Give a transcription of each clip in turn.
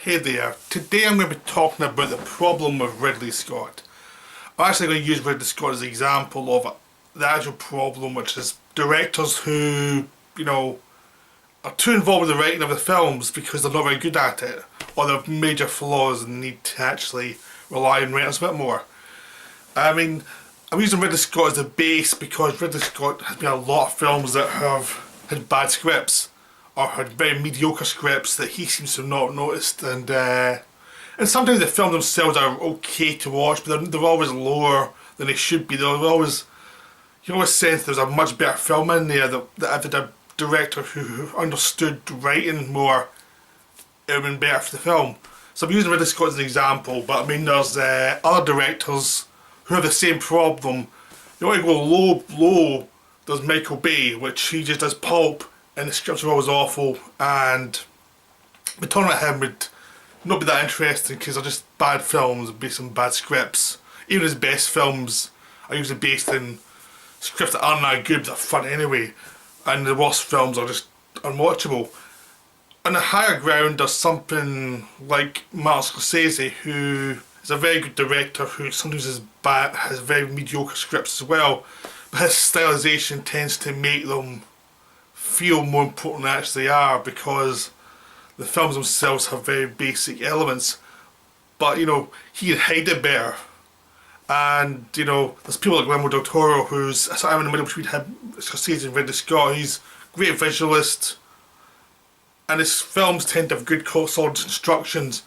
Hey there, today I'm going to be talking about the problem with Ridley Scott. I'm actually going to use Ridley Scott as an example of the actual problem, which is directors who, are too involved with the writing of the films because they're not very good at it, or they have major flaws and need to actually rely on writers a bit more. I'm using Ridley Scott as the base because Ridley Scott has been a lot of films that have had bad scripts, or had very mediocre scripts that he seems to have not noticed, and sometimes the films themselves are okay to watch, but they're always lower than they should be. You always sense there's a much better film in there that if a director who understood writing more, it would have been better for the film. So I'm using Ridley Scott as an example, but there's other directors who have the same problem. You want to go low, there's Michael Bay, which he just does pulp, and the scripts are always awful, and talking about him would not be that interesting because they're just bad films based on bad scripts. Even his best films are usually based in scripts that aren't that good but they're fun anyway, and the worst films are just unwatchable. On the higher ground there's something like Martin Scorsese, who is a very good director who sometimes has very mediocre scripts as well, but his stylization tends to make them feel more important than they actually are, because the films themselves have very basic elements, but he can hide it better. And there's people like Guillermo del Toro, who's sort of in the middle between him, Scorsese and Ridley Scott. He's a great visualist, and his films tend to have good solid instructions,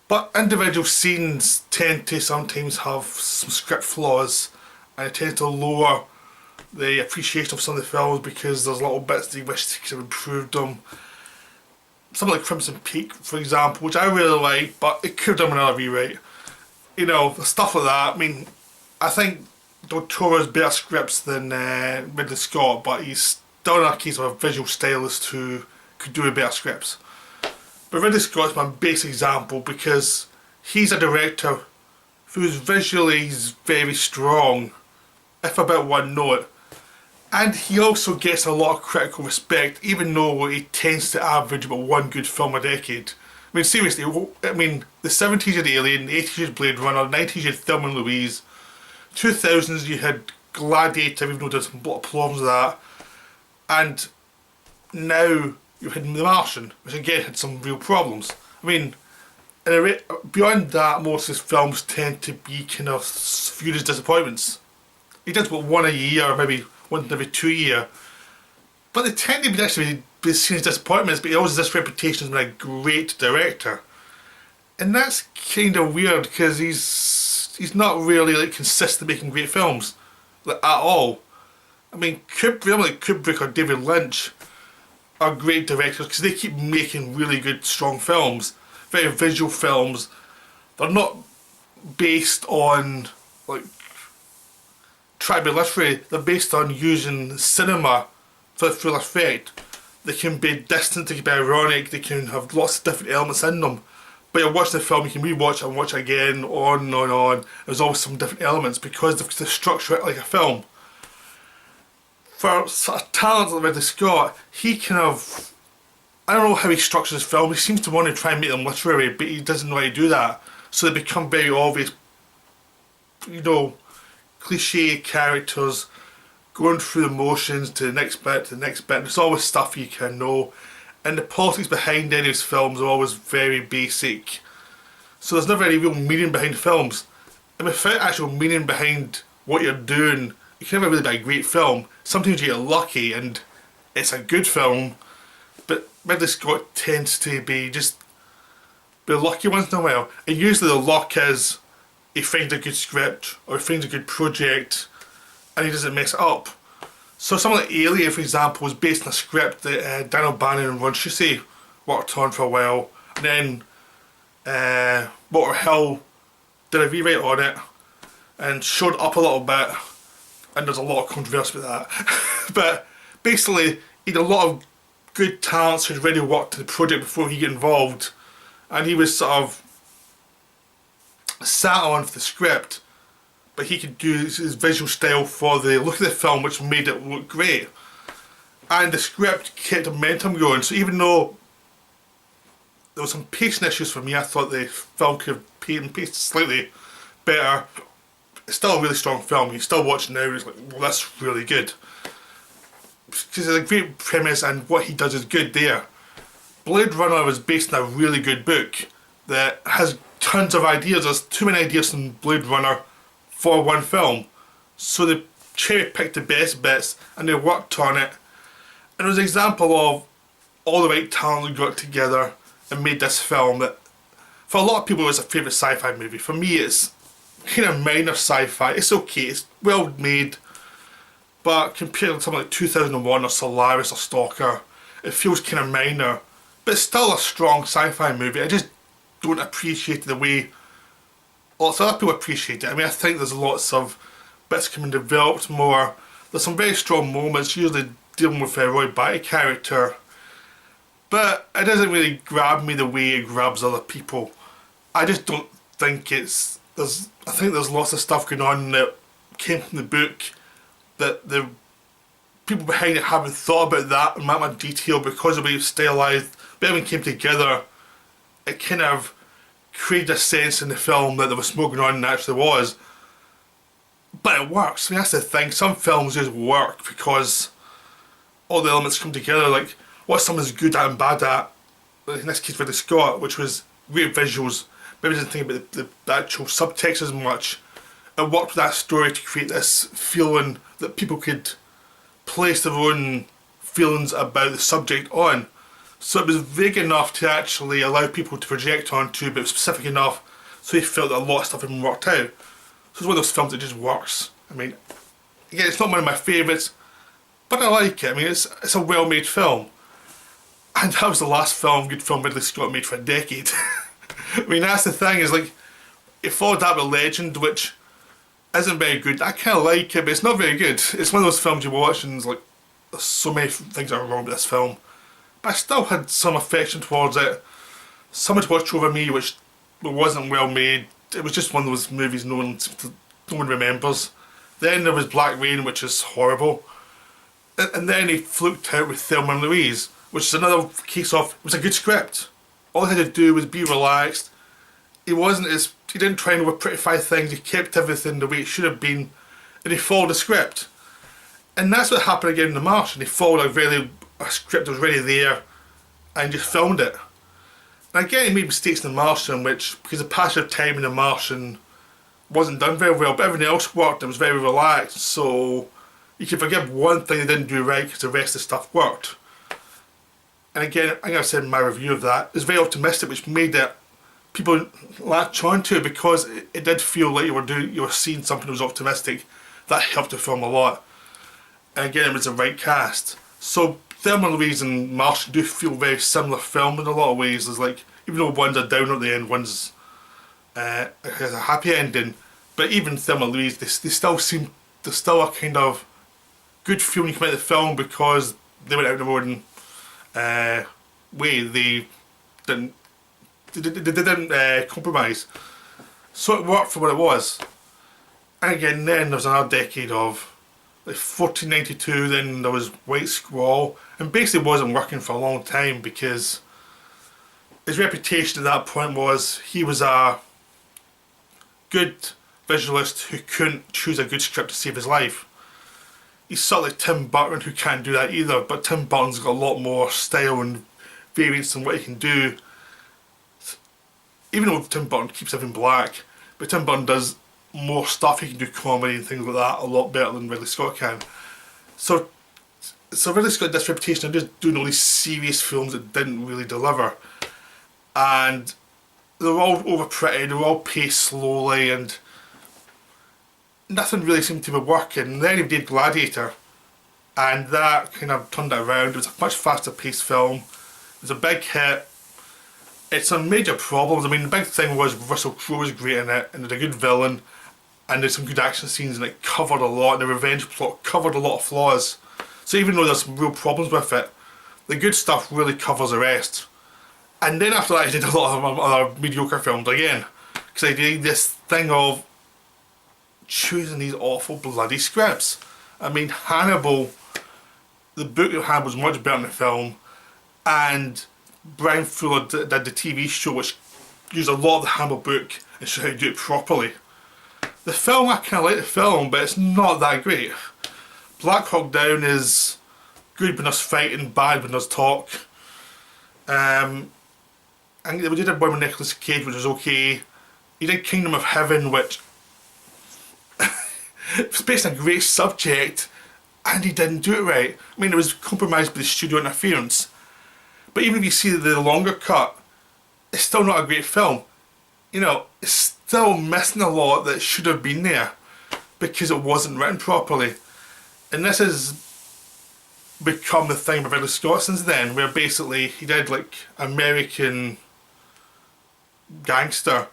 but individual scenes tend to sometimes have some script flaws, and it tends to lower the appreciation of some of the films because there's little bits that you wish they could have improved them. Something like Crimson Peak, for example, which I really like, but it could have done another rewrite. Stuff like that. I think Del Toro has better scripts than Ridley Scott, but he's still in a case of a visual stylist who could do better scripts. But Ridley Scott's my base example because he's a director who's visually very strong, if a bit one note. And he also gets a lot of critical respect, even though he tends to average about one good film a decade. Seriously, the 70s you had Alien, the 80s you had Blade Runner, the 90s you had Thelma and Louise, 2000s you had Gladiator, even though there's some lot of problems with that, and now you've had The Martian, which again had some real problems. Beyond that, most of his films tend to be kind of viewed as disappointments. He does about one a year, maybe once every 2 years, but they tend to be actually be seen as disappointments, but he always has this reputation as being a great director. And that's kind of weird because he's not really consistent making great films at all. Kubrick or David Lynch are great directors because they keep making really good, strong films, very visual films. They're not based on try to be literary. They're based on using cinema for the full effect. They can be distant, they can be ironic, they can have lots of different elements in them. But you're watching the film, you can rewatch it and watch it again, on and on and on. There's always some different elements because they structure it like a film. For sort of talent like Ridley Scott, he I don't know how he structures his film. He seems to want to try and make them literary, but he doesn't know how to do that. So they become very obvious, cliche characters going through the motions to the next bit, to the next bit. There's always stuff you can know, and the politics behind any of his films are always very basic. So there's never any real meaning behind films. Without actual meaning behind what you're doing, you can never really be a great film. Sometimes you get lucky and it's a good film, but Ridley Scott tends to be lucky once in a while. And usually the luck is he finds a good script or he finds a good project and he doesn't mess it up. So something like Alien, for example, was based on a script that Daniel Bannon and Ron Shusey worked on for a while, and then Walter Hill did a rewrite on it and showed it up a little bit, and there's a lot of controversy with that. But basically, he had a lot of good talents who'd already worked on the project before he got involved, and he was sort of sat on for the script, but he could do his visual style for the look of the film, which made it look great. And the script kept the momentum going, so even though there was some pacing issues for me. I thought the film could have paced slightly better. It's still a really strong film. You still watch it now, it's like, well, that's really good. Because it's a great premise and what he does is good there. Blade Runner was based on a really good book that has tons of ideas. There's too many ideas in Blade Runner for one film. So they cherry picked the best bits and they worked on it. And it was an example of all the right talent who got together and made this film that for a lot of people it's a favourite sci-fi movie. For me it's kind of minor sci-fi. It's okay, it's well made, but compared to something like 2001 or Solaris or Stalker, it feels kind of minor, but it's still a strong sci-fi movie. I just don't appreciate the way lots of other people appreciate it. I mean, I think there's lots of bits coming developed more. There's some very strong moments, usually dealing with Roy Batty's character, but it doesn't really grab me the way it grabs other people. I just don't think it's... I think there's lots of stuff going on that came from the book that the people behind it haven't thought about that in that much detail because of the way it's stylized. But everything came together, it kind of created a sense in the film that there was more going on than there actually was. But it works. I mean, that's the thing. Some films just work because all the elements come together. Like what someone's good at and bad at, like in this case Ridley Scott, which was great visuals, maybe didn't think about the actual subtext as much. It worked with that story to create this feeling that people could place their own feelings about the subject on. So it was vague enough to actually allow people to project onto, but specific enough so you felt that a lot of stuff had been worked out. So it's one of those films that just works. I mean, again, it's not one of my favourites, but I like it. I mean, it's a well-made film. And that was the last good film Ridley Scott made for a decade. I mean, that's the thing, is like, it followed that with Legend, which isn't very good. I kind of like it, but it's not very good. It's one of those films you watch and it's like, there's so many things that are wrong with this film. But I still had some affection towards it. So much watched over me, which wasn't well made. It was just one of those movies no one remembers. Then there was Black Rain, which is horrible. And then he fluked out with Thelma and Louise, which is another case of, it was a good script. All he had to do was be relaxed. He didn't try and over-prettify things, he kept everything the way it should have been, and he followed the script. And that's what happened again in The Martian. He followed a script that was already there, and just filmed it. And again, he made mistakes in The Martian, which, because the passage of time in The Martian wasn't done very well, but everything else worked, it was very relaxed, so you can forgive one thing they didn't do right, because the rest of the stuff worked. And again, I think I said in my review of that, it was very optimistic, which made it people latch onto it because it did feel like you were seeing something that was optimistic. That helped the film a lot. And again, it was the right cast. So Thelma and Louise and Martian do feel very similar film in a lot of ways. There's like, even though one's a downer at the end, one's has a happy ending, but even Thelma and Louise, there's still a kind of good feeling coming out of the film because they went out of their own way. They didn't compromise. So it worked for what it was. And again, then there was another decade of like 1492, then there was White Squall, and basically wasn't working for a long time because his reputation at that point was he was a good visualist who couldn't choose a good script to save his life. He's sort of like Tim Burton, who can't do that either, but Tim Burton's got a lot more style and variance in what he can do. Even though Tim Burton keeps everything black, but Tim Burton does more stuff. He can do comedy and things like that a lot better than Ridley Scott can. So Ridley Scott had this reputation of just doing all these serious films that didn't really deliver. And they were all over pretty, they were all paced slowly, and nothing really seemed to be working. And then he did Gladiator, and that kind of turned it around. It was a much faster paced film. It was a big hit. It's some major problems. I mean, the big thing was Russell Crowe was great in it, and had a good villain, and there's some good action scenes, and it covered a lot, and the revenge plot covered a lot of flaws. So even though there's some real problems with it, the good stuff really covers the rest. And then after that I did a lot of other mediocre films again, because I did this thing of choosing these awful bloody scripts. I mean, Hannibal, the book of Hannibal was much better than the film, and Brian Fuller did the TV show, which used a lot of the Hammer book and showed how to do it properly. The film, I kind of like the film, but it's not that great. Black Hawk Down is good when there's fighting, bad when there's talk. And we did a one with Nicolas Cage, which was okay. He did Kingdom of Heaven, which was based on a great subject, and he didn't do it right. I mean, it was compromised by the studio interference. But even if you see the longer cut, it's still not a great film. You know, it's still missing a lot that should have been there because it wasn't written properly. And this has become the thing with Ridley Scott since then, where basically he did like American Gangster,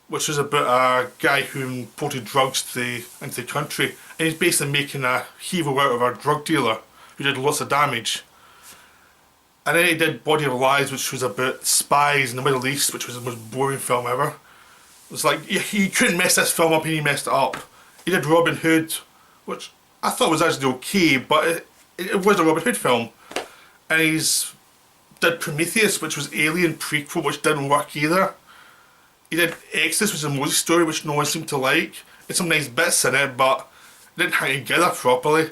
which was about a guy who imported drugs into the country, and he's basically making a hero out of a drug dealer who did lots of damage. And then he did Body of Lies, which was about spies in the Middle East, which was the most boring film ever. It was like, you couldn't mess this film up, and he messed it up. He did Robin Hood, which I thought was actually okay, but it was a Robin Hood film. And he's did Prometheus, which was Alien prequel, which didn't work either. He did Exodus, which is a Moses story, which no one seemed to like. There's some nice bits in it, but it didn't hang together properly.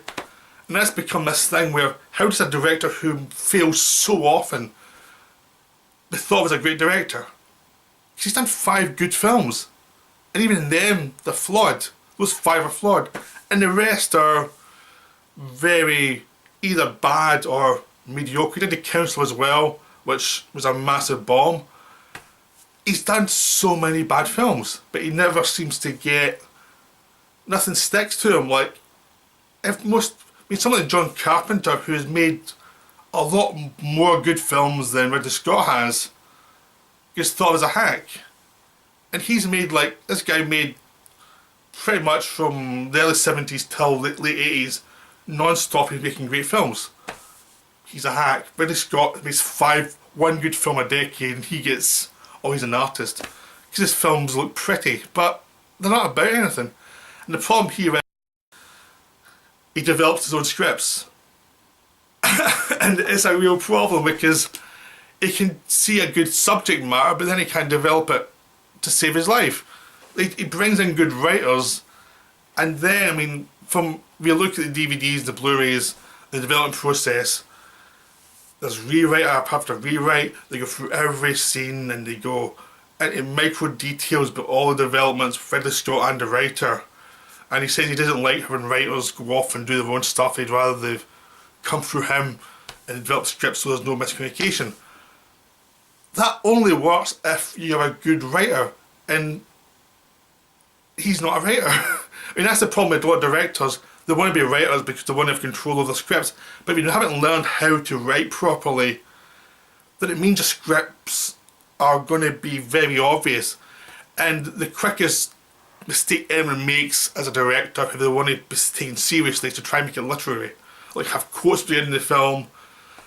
And that's become this thing where, how does a director who fails so often be thought was a great director? Because he's done 5 good films. And even them, they're flawed. Those 5 are flawed. And the rest are very either bad or mediocre. He did The Council as well, which was a massive bomb. He's done so many bad films, but he never seems to get... Nothing sticks to him. Like, someone like John Carpenter, who's made a lot more good films than Ridley Scott has, gets thought as a hack. And he's made, like, this guy made pretty much from the early 70s till late 80s, non-stop he's making great films. He's a hack. Ridley Scott makes one good film a decade, and he gets, oh, he's an artist. Because his films look pretty, but they're not about anything. And the problem here is he develops his own scripts. And it's a real problem because he can see a good subject matter, but then he can't develop it to save his life. He brings in good writers, and then, I mean, from we look at the DVDs, the Blu-rays, the development process, there's rewrite after rewrite. They go through every scene and they go into micro details about all the developments, Ridley Scott and the writer. And he says he doesn't like having writers go off and do their own stuff. He'd rather they come through him and develop scripts so there's no miscommunication. That only works if you're a good writer, and he's not a writer. I mean, that's the problem with a lot of directors. They want to be writers because they want to have control of the scripts, but if you haven't learned how to write properly, then it means your scripts are going to be very obvious. And the quickest mistake anyone makes as a director, if they want to be taken seriously, is to try and make it literary. Like, have quotes at the end of the film,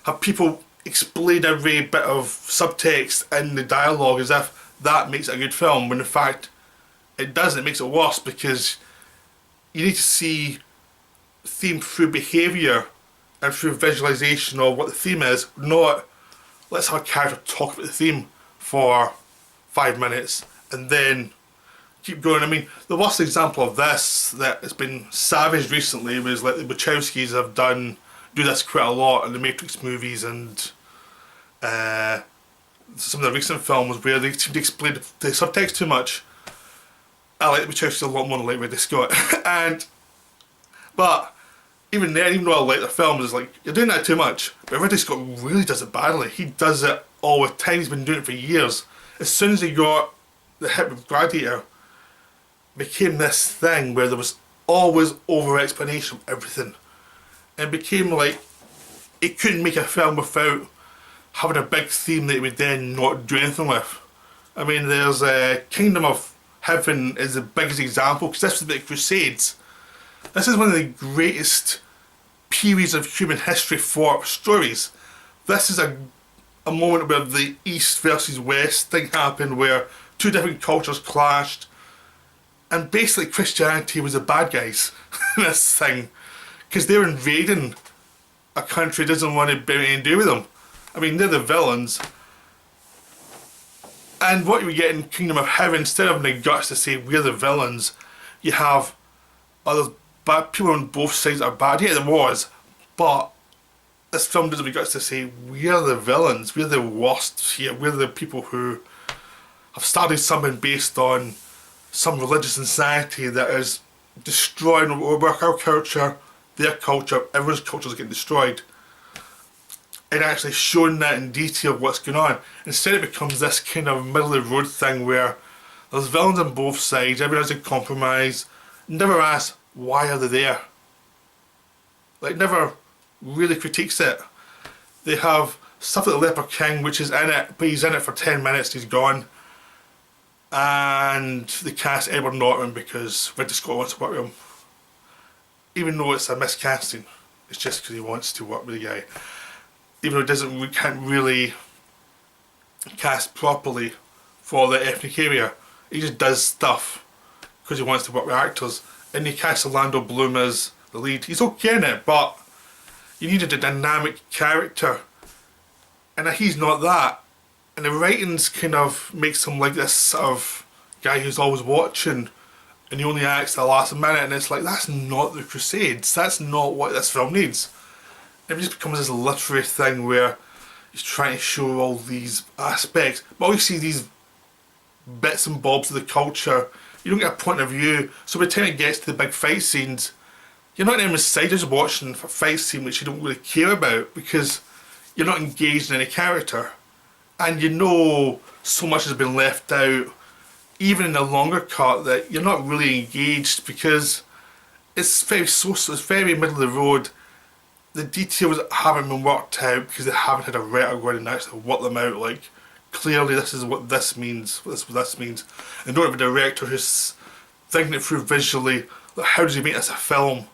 have people explain every bit of subtext in the dialogue as if that makes it a good film, when in fact it doesn't. It makes it worse because you need to see theme through behaviour and through visualisation of what the theme is, not let's have a character talk about the theme for 5 minutes and then keep going. I mean, the worst example of this that has been savaged recently was like the Wachowskis have do this quite a lot in the Matrix movies and some of the recent films where they seem to explain the subtext too much. I like the Wachowskis a lot more than I like Ridley Scott. But even then, even though I like the films, it's like, you're doing that too much. But Ridley Scott really does it badly. He does it all the time. He's been doing it for years. As soon as he got the hit with Gladiator, it became this thing where there was always over-explanation of everything. And it became like, he couldn't make a film without having a big theme that he would then not do anything with. I mean, there's Kingdom of Heaven is the biggest example, because this was the Crusades. This is one of the greatest periods of human history for stories. This is a moment where the East versus West thing happened, where two different cultures clashed, and basically Christianity was the bad guys in this thing, because they're invading a country that doesn't want to have anything to do with them. I mean, they're the villains, And what you get in Kingdom of Heaven, instead of having the guts to say we're the villains, you have other bad people on both sides that are bad. Yeah, there was, but this film doesn't have the guts to say we're the villains, we're the worst here, we're the people who have started something based on some religious insanity that is destroying our culture, their culture, everyone's culture is getting destroyed. And actually showing that in detail what's going on. Instead it becomes this kind of middle of the road thing where there's villains on both sides, everyone has a compromise, never asks why are they there. Like never really critiques it. They have stuff like the Leper King, which is in it, but he's in it for 10 minutes, he's gone. And they cast Edward Norton because Ridley Scott wants to work with him. Even though it's a miscasting, it's just because he wants to work with the guy. Even though we can't really cast properly for the ethnic area. He just does stuff because he wants to work with actors. And he cast Orlando Bloom as the lead. He's okay in it, but you needed a dynamic character. And he's not that. And the writings kind of makes him like this sort of guy who's always watching and he only acts at the last minute, and it's like, that's not the Crusades, that's not what this film needs. It just becomes this literary thing where he's trying to show all these aspects, but all you see these bits and bobs of the culture, you don't get a point of view, so by the time it gets to the big fight scenes, you're not even side just watching a fight scene which you don't really care about because you're not engaged in any character. And you know so much has been left out, even in the longer cut, that you're not really engaged because it's very middle of the road. The details haven't been worked out because they haven't had a writer go in and actually work them out. Like, clearly this is what this means, what this means. And don't have a director who's thinking it through visually, like how does he make this a film?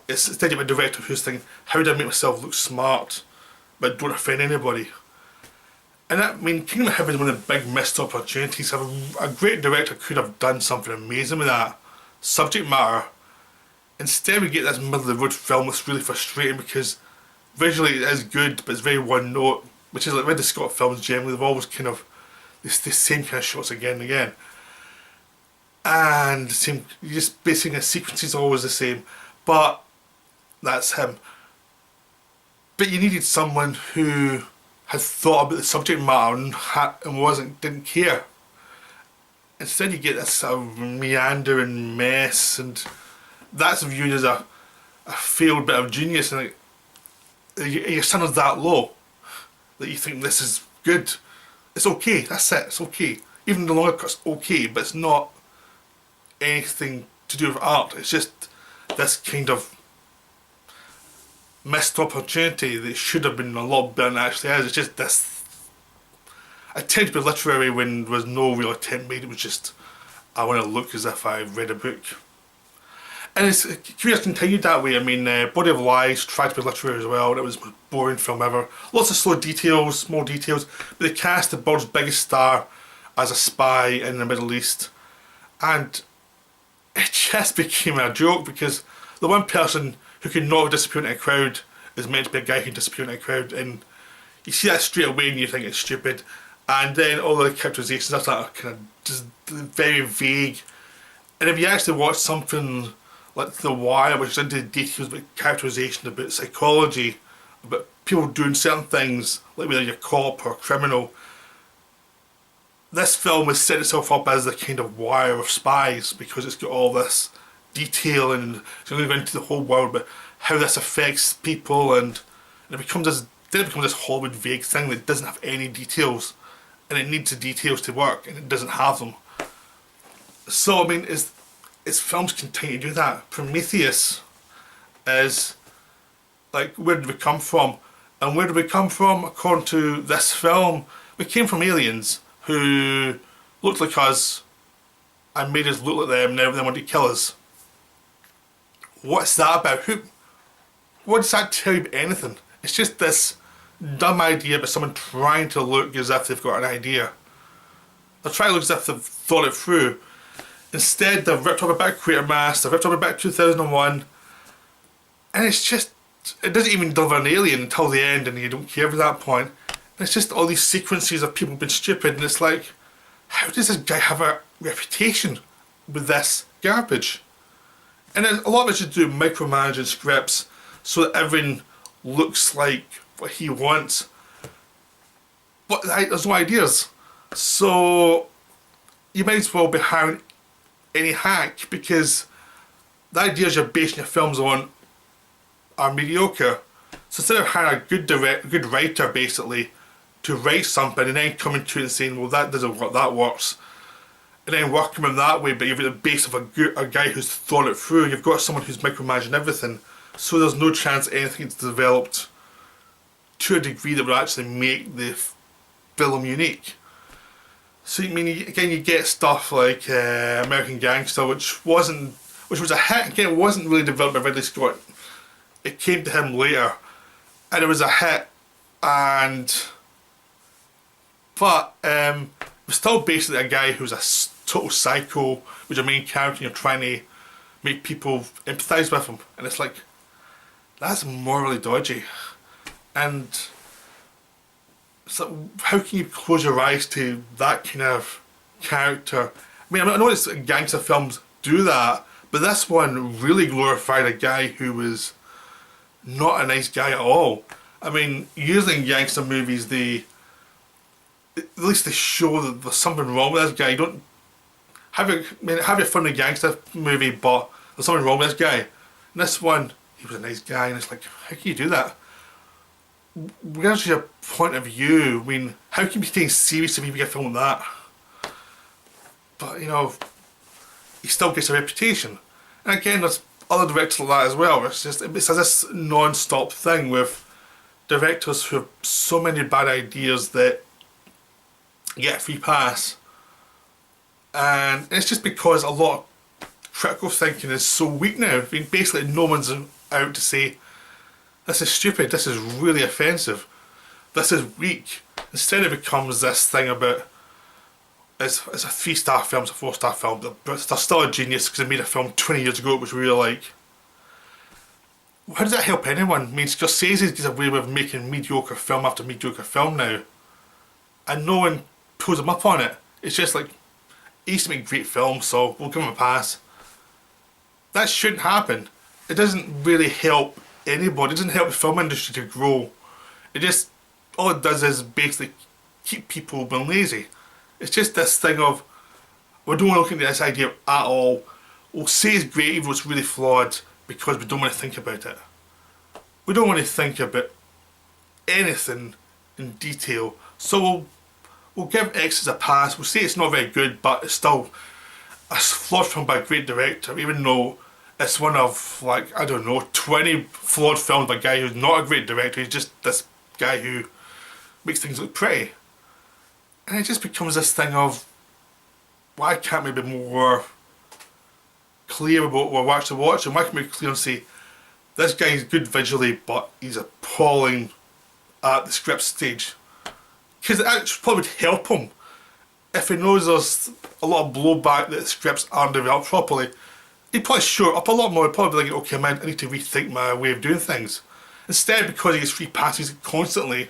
Instead you have a director who's thinking, how do I make myself look smart but don't offend anybody? And that, I mean, Kingdom of Heaven is one of the big missed opportunities. A great director could have done something amazing with that subject matter. Instead we get this middle of the road film that's really frustrating because visually it is good but it's very one note, which is like Ridley Scott films generally, they've always kind of the same kind of shots again and again. And the same, you just basically the sequence is always the same, but that's him. But you needed someone who had thought about the subject matter and didn't care. Instead you get this sort of meandering mess, and that's viewed as a failed bit of genius, and like, your standard's that low that you think this is good. It's okay, that's it, it's okay. Even the longer cut's okay, but it's not anything to do with art. It's just this kind of missed opportunity that should have been a lot better than it actually is. It's just this attempt to be literary when there was no real attempt made. It was just, I want to look as if I read a book. And it's curious continued that way. I mean, Body of Lies tried to be literary as well, and it was the most boring film ever. Lots of slow details, small details, but they cast the world's biggest star as a spy in the Middle East, and it just became a joke because the one person who could not disappear in a crowd is meant to be a guy who can disappear in a crowd, and you see that straight away and you think it's stupid. And then all the characterizations that are kind of just very vague. And if you actually watch something like The Wire, which is into the details about characterization, about psychology, about people doing certain things, like whether you're a cop or a criminal, this film has set itself up as the kind of Wire of spies because it's got all this detail and it's going to go into the whole world, but how this affects people, and it becomes this Hollywood vague thing that doesn't have any details, and it needs the details to work, and it doesn't have them. So I mean, its films continue to do that. Prometheus is like, where did we come from? And where did we come from? According to this film, we came from aliens who looked like us and made us look like them, and now they want to kill us. What's that about? What does that tell you about anything? It's just this dumb idea about someone trying to look as if they've got an idea. They're trying to look as if they've thought it through. Instead, they've ripped off a bit of Quatermass, they've ripped off a bit of 2001, and it's just, it doesn't even deliver an alien until the end, and you don't care at that point. And it's just all these sequences of people being stupid, and it's like, how does this guy have a reputation with this garbage? And a lot of it should do micromanaging scripts so that everything looks like what he wants. But there's no ideas. So you might as well be hiring any hack, because the ideas you're basing your films on are mediocre. So instead of hiring a good writer basically to write something and then coming to it and saying, well, that doesn't work, that works, and then working with that way, but you've got the base of a guy who's thought it through. You've got someone who's micromanaging everything, so there's no chance anything is developed to a degree that would actually make the film unique. So I mean, again, you get stuff like American Gangster, which was a hit. Again, it wasn't really developed by Ridley Scott. It came to him later, and it was a hit. But it was still basically a guy who's a total psycho, which is a main character. And you're trying to make people empathise with him, and it's like, that's morally dodgy. And so how can you close your eyes to that kind of character? I mean, I know it's gangster films do that, but this one really glorified a guy who was not a nice guy at all. I mean, usually in gangster movies, at least they show that there's something wrong with this guy. You don't have your fun in a gangster movie, but there's something wrong with this guy. And this one, he was a nice guy, and it's like, how can you do that? Where's your point of view? I mean, how can you be taken seriously if you get a film like that? But, you know, he still gets a reputation. And again, there's other directors like that as well. It's this non-stop thing with directors who have so many bad ideas that get a free pass. And it's just because a lot of critical thinking is so weak now. I mean, basically no one's out to say, this is stupid, this is really offensive, this is weak. Instead it becomes this thing about, it's a 3-star film, it's a 4-star film, but they're still a genius because they made a film 20 years ago which we really like. How does that help anyone? I mean, Scorsese gets away with making mediocre film after mediocre film now, and no one pulls him up on it. It's just like, he used to make great films, so we'll give him a pass. That shouldn't happen. It doesn't really help anybody. It doesn't help the film industry to grow. It just, all it does is basically keep people being lazy. It's just this thing of, we don't want to look into this idea at all. We'll say it's great even though it's really flawed because we don't want to think about it. We don't want to think about anything in detail. So we'll give X's a pass. We'll say it's not very good, but it's still a flawed film by a great director, even though it's one of, like, I don't know, 20 flawed films by a guy who's not a great director. He's just this guy who makes things look pretty. And it just becomes this thing of, why can't we be more clear about what we're actually watching? Why can't we be clear and say, this guy's good visually, but he's appalling at the script stage? Because it actually probably would help him if he knows there's a lot of blowback that the scripts aren't developed properly. He'd probably show up a lot more. He'd probably be like, okay, man, I need to rethink my way of doing things. Instead, because he gets free passes constantly,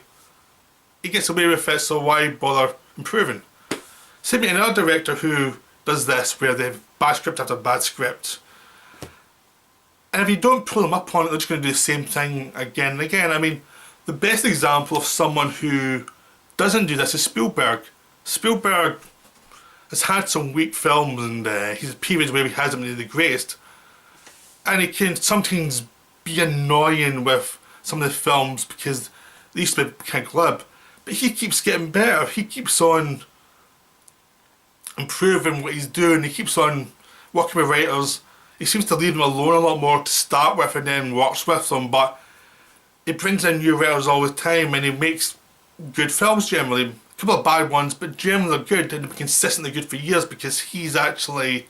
he gets away with it, so why bother improving? Same with another director who does this, where they have bad script after bad script. And if you don't pull them up on it, they're just going to do the same thing again and again. I mean, the best example of someone who doesn't do this is Spielberg. Spielberg has had some weak films, and he's periods where he hasn't been the greatest. And he can sometimes be annoying with some of the films because they used to be kind of glib. But he keeps getting better. He keeps on improving what he's doing. He keeps on working with writers. He seems to leave them alone a lot more to start with and then works with them. But he brings in new writers all the time, and he makes good films generally. A couple of bad ones, but generally they're good and consistently good for years because he's actually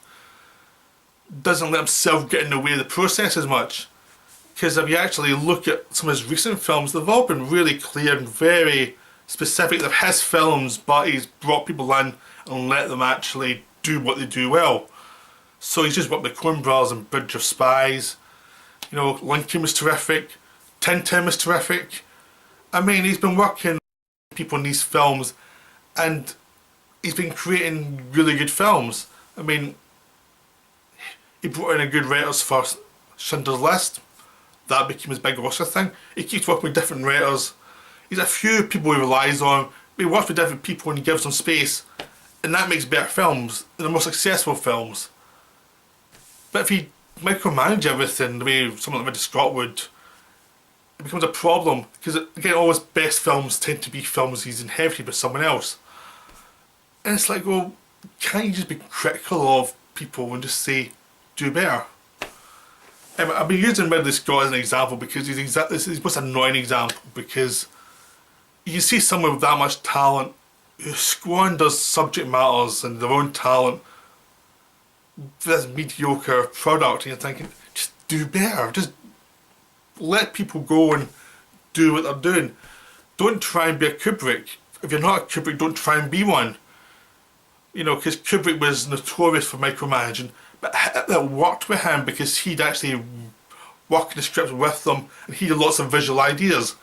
doesn't let himself get in the way of the process as much. Because if you actually look at some of his recent films, they've all been really clear and very specific. They're his films, but he's brought people in and let them actually do what they do well. So he's just worked with Coen Brothers and Bridge of Spies. You know, Lincoln was terrific. Tintin was terrific. I mean, he's been working with people in these films, and he's been creating really good films. I mean, he brought in a good writers for Schindler's List. That became his big Oscar thing. He keeps working with different writers. He's a few people he relies on. But he works with different people and he gives them space. And that makes better films and the more successful films. But if he micromanage everything the way someone like Ridley Scott would, it becomes a problem. Because again, all his best films tend to be films he's inherited by someone else. And it's like, well, can't you just be critical of people and just say, do better? I've been using Ridley Scott as an example because he's the most annoying example, because you see someone with that much talent who squanders subject matters and their own talent for this mediocre product, and you're thinking, just do better, just let people go and do what they're doing. Don't try and be a Kubrick. If you're not a Kubrick, don't try and be one. You know, because Kubrick was notorious for micromanaging, but that worked with him because he'd actually worked the scripts with them and he had lots of visual ideas.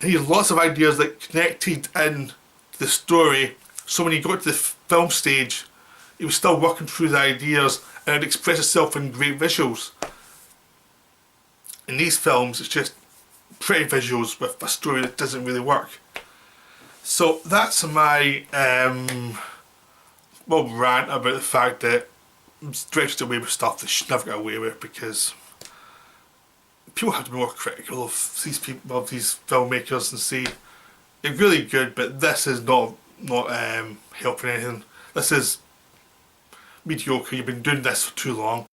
And he had lots of ideas that connected in the story, so when he got to the film stage, he was still working through the ideas and it expressed itself in great visuals. In these films, it's just pretty visuals with a story that doesn't really work. So that's my rant about the fact that directors away with stuff they should never get away with, because people have to be more critical of these people, of these filmmakers, and say they're really good, but this is not helping anything. This is mediocre. You've been doing this for too long.